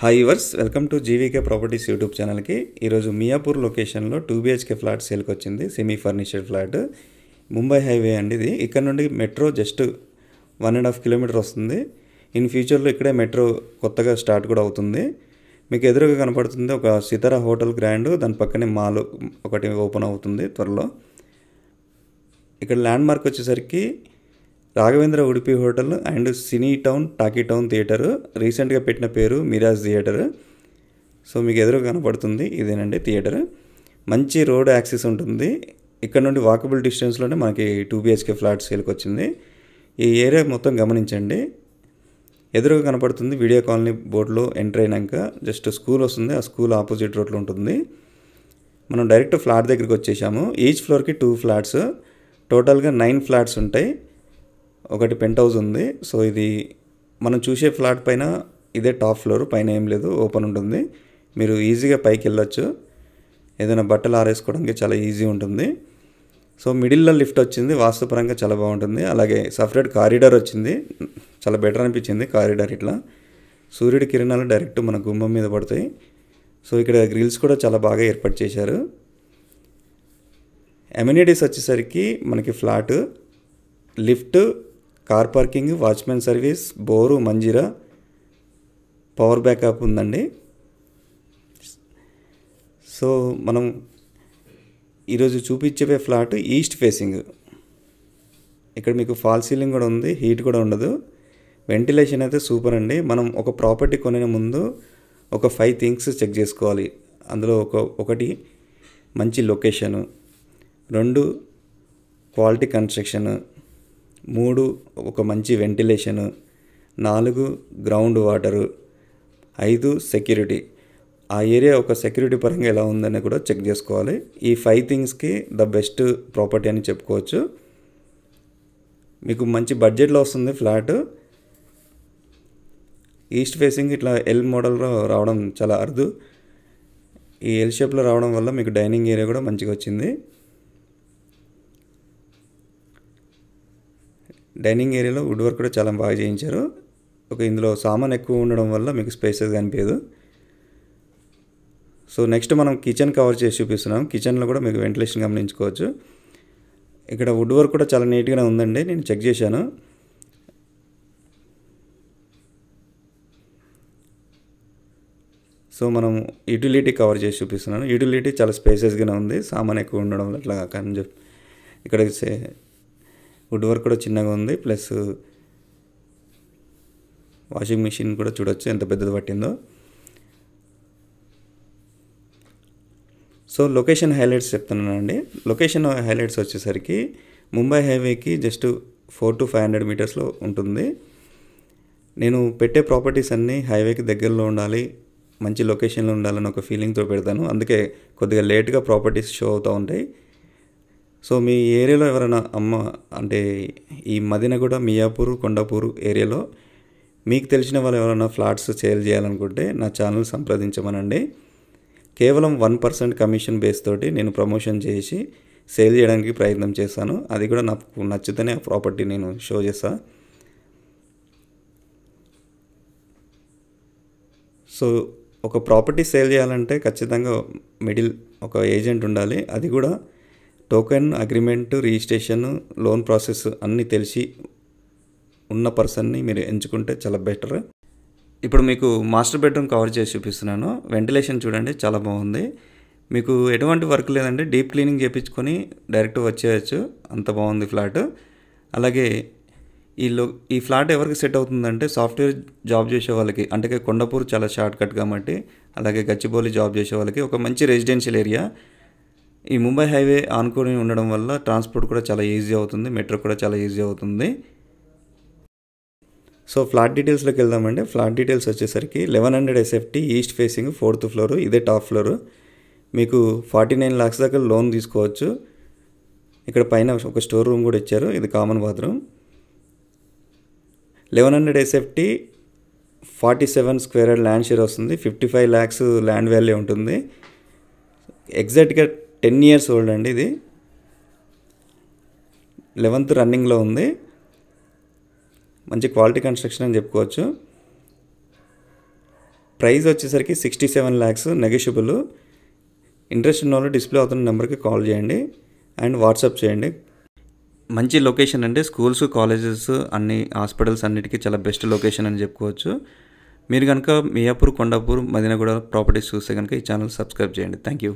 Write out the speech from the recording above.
Hi viewers welcome to GVK properties YouTube ఛానల్కి. ఈరోజు మియాపూర్ లొకేషన్లో 2 BHK ఫ్లాట్ సేల్కి వచ్చింది. Semi furnished flat, Mumbai highway అండి ఇది. ఇక్కడ నుండి మెట్రో జస్ట్ 1.5 కిలోమీటర్ వస్తుంది. ఇన్ ఫ్యూచర్లో ఇక్కడే మెట్రో కొత్తగా స్టార్ట్ కూడా అవుతుంది. మీకు ఎదురుగా కనపడుతుంది ఒక సితారా హోటల్ గ్రాండ్, దాని పక్కనే మాల్ ఒకటి ఓపెన్ అవుతుంది త్వరలో. ఇక్కడ ల్యాండ్ మార్క్ వచ్చేసరికి Raghavendra Udupi hotel and cine town talkie town theatre. రీసెంట్గా పెట్టిన పేరు మిరాజ్ థియేటర్. సో మీకు ఎదురుగా కనపడుతుంది ఇదేనండి థియేటర్. మంచి రోడ్ యాక్సెస్ ఉంటుంది. ఇక్కడ నుండి వాకబుల్ డిస్టెన్స్లోనే మనకి 2 BHK ఫ్లాట్ సేల్కి వచ్చింది. ఈ ఏరియా మొత్తం గమనించండి. ఎదురుగా కనపడుతుంది వీడియో కాలనీ బోర్డులో ఎంటర్ అయినాక జస్ట్ స్కూల్ వస్తుంది. ఆ స్కూల్ ఆపోజిట్ రోడ్లో ఉంటుంది. మనం డైరెక్ట్ ఫ్లాట్ దగ్గరికి వచ్చేసాము. ఈచ్ ఫ్లోర్కి 2 ఫ్లాట్స్, టోటల్గా 9 ఫ్లాట్స్ ఉంటాయి. ఒకటి పెంట్ హౌస్ ఉంది. సో ఇది మనం చూసే ఫ్లాట్ పైన ఇదే టాప్ ఫ్లోర్, పైన ఏం లేదు, ఓపెన్ ఉంటుంది. మీరు ఈజీగా పైకి వెళ్ళొచ్చు. ఏదైనా బట్టలు ఆరేసుకోవడానికి చాలా ఈజీ ఉంటుంది. సో మిడిల్లో లిఫ్ట్ వచ్చింది, వాస్తుపరంగా చాలా బాగుంటుంది. అలాగే సపరేట్ కారిడార్ వచ్చింది, చాలా బెటర్ అనిపించింది కారిడార్. ఇట్లా సూర్యుడి కిరణాలు డైరెక్ట్ మన గుమ్మం మీద పడతాయి. సో ఇక్కడ గ్రిల్స్ కూడా చాలా బాగా ఏర్పాటు చేశారు. అమ్యూనిటీస్ వచ్చేసరికి మనకి flat, lift, car parking, watchman service, bore, Manjira, power backup ఉందండి. సో మనం ఈరోజు చూపించే ఫ్లాట్ ఈస్ట్ ఫేసింగ్. ఇక్కడ మీకు ఫాల్ సీలింగ్ కూడా ఉంది, హీట్ కూడా ఉండదు. వెంటిలేషన్ అయితే సూపర్ అండి. మనం ఒక ప్రాపర్టీ కొనే ముందు ఒక 5 థింగ్స్ చెక్ చేసుకోవాలి. అందులో ఒకటి మంచి లొకేషను, 2 క్వాలిటీ కన్స్ట్రక్షన్, 3 ఒక మంచి వెంటిలేషను, 4 గ్రౌండ్ వాటరు, 5 సెక్యూరిటీ. ఆ ఏరియా ఒక సెక్యూరిటీ పరంగా ఎలా ఉందని కూడా చెక్ చేసుకోవాలి. ఈ 5 థింగ్స్కి ద బెస్ట్ ప్రాపర్టీ అని చెప్పుకోవచ్చు. మీకు మంచి బడ్జెట్లో వస్తుంది ఫ్లాట్. ఈస్ట్ ఫేసింగ్ ఇట్లా ఎల్ మోడల్లో రావడం చాలా అరుదు. ఈ ఎల్ షేప్లో రావడం వల్ల మీకు డైనింగ్ ఏరియా కూడా మంచిగా వచ్చింది. డైనింగ్ ఏరియాలో వుడ్ వర్క్ కూడా చాలా బాగా చేయించారు. ఇందులో సామాన్ ఎక్కువ ఉండడం వల్ల మీకు స్పేసెస్ కనిపించదు. సో నెక్స్ట్ మనం కిచెన్ కవర్ చేసి చూపిస్తున్నాం. కిచెన్లో కూడా మీకు వెంటిలేషన్ గమనించుకోవచ్చు. ఇక్కడ వుడ్ వర్క్ కూడా చాలా నీట్గానే ఉందండి, నేను చెక్ చేశాను. సో మనం యూటిలిటీ కవర్ చేసి చూపిస్తున్నాను. యూటిలిటీ చాలా స్పేసెస్గానే ఉంది, సామాన్ ఎక్కువ ఉండడం వల్ల అట్లా కానీ ఇక్కడ వుడ్ వర్క్ కూడా చిన్నగా ఉంది. ప్లస్ వాషింగ్ మిషన్ కూడా చూడొచ్చు ఎంత పెద్దది పట్టిందో. సో లొకేషన్ హైలైట్స్ చెప్తున్నానండి. లొకేషన్ హైలైట్స్ వచ్చేసరికి ముంబై హైవేకి జస్ట్ 400 to 500 మీటర్స్లో ఉంటుంది. నేను పెట్టే ప్రాపర్టీస్ అన్నీ హైవేకి దగ్గరలో ఉండాలి, మంచి లొకేషన్లో ఉండాలని ఒక ఫీలింగ్తో పెడతాను. అందుకే కొద్దిగా లేట్గా ప్రాపర్టీస్ షో అవుతూ ఉంటాయి. సో మీ ఏరియాలో ఎవరైనా అంటే ఈ మదినగూడ, మియాపూర్, కొండాపూర్ ఏరియాలో మీకు తెలిసిన వాళ్ళు ఎవరైనా ఫ్లాట్స్ సేల్ చేయాలనుకుంటే నా ఛానల్ సంప్రదించమనండి. కేవలం 1% కమిషన్ బేస్ తోటి నేను ప్రమోషన్ చేసి సేల్ చేయడానికి ప్రయత్నం చేస్తాను. అది కూడా నాకు నచ్చితేనే ఆ ప్రాపర్టీ నేను షో చేస్తాను. సో ఒక ప్రాపర్టీ సేల్ చేయాలంటే ఖచ్చితంగా మిడిల్ ఒక ఏజెంట్ ఉండాలి. అది కూడా token, agreement, registration, loan process అన్నీ తెలిసి ఉన్న పర్సన్ని మీరు ఎంచుకుంటే చాలా బెటర్. ఇప్పుడు మీకు మాస్టర్ బెడ్రూమ్ కవర్ చేసి చూపిస్తున్నాను. వెంటిలేషన్ చూడండి చాలా బాగుంది. మీకు ఎటువంటి వర్క్ లేదండి, డీప్ క్లీనింగ్ చేయించుకొని డైరెక్ట్ వచ్చేయచ్చు, అంత బాగుంది ఫ్లాట్. అలాగే ఈ ఫ్లాట్ ఎవరికి సెట్ అవుతుందంటే సాఫ్ట్వేర్ జాబ్ చేసే వాళ్ళకి, అంటే కొండాపూర్ చాలా షార్ట్ కట్ కాబట్టి, అలాగే గచ్చిబౌలి జాబ్ చేసే వాళ్ళకి ఒక మంచి రెసిడెన్షియల్ ఏరియా. ఈ ముంబై హైవే ఆనుకొని ఉండడం వల్ల ట్రాన్స్పోర్ట్ కూడా చాలా ఈజీ అవుతుంది, మెట్రో కూడా చాలా ఈజీ అవుతుంది. సో ఫ్లాట్ డీటెయిల్స్లోకి వెళ్దామండి. ఫ్లాట్ డీటెయిల్స్ వచ్చేసరికి 1100 SFT east facing, 4th floor, ఇదే టాప్ ఫ్లోర్. మీకు 49 lakhs దాకా లోన్ తీసుకోవచ్చు. ఇక్కడ పైన ఒక స్టోర్ రూమ్ కూడా ఇచ్చారు, ఇది common bathroom. 1100 SFT 47 square yard land share వస్తుంది. 55 lakhs ల్యాండ్ వాల్యూ ఉంటుంది. ఎగ్జాక్ట్గా 10 years ఓల్డ్ అండి. ఇది 11th రన్నింగ్లో ఉంది. మంచి క్వాలిటీ కన్స్ట్రక్షన్ అని చెప్పుకోవచ్చు. ప్రైస్ వచ్చేసరికి 67 lakhs నెగోషియబుల్. ఇంట్రెస్ట్ ఉన్న వాళ్ళు డిస్ప్లే అవుతున్న నెంబర్కి కాల్ చేయండి అండ్ వాట్సాప్ చేయండి. మంచి లొకేషన్ అండి. స్కూల్స్, కాలేజెస్, అన్ని హాస్పిటల్స్ అన్నిటికీ చాలా బెస్ట్ లొకేషన్ అని చెప్పుకోవచ్చు. మీరు కనుక మియాపూర్, కొండాపూర్, మదీనాగూడ ప్రాపర్టీస్ చూస్తే కనుక ఈ ఛానల్ సబ్స్క్రైబ్ చేయండి. Thank you.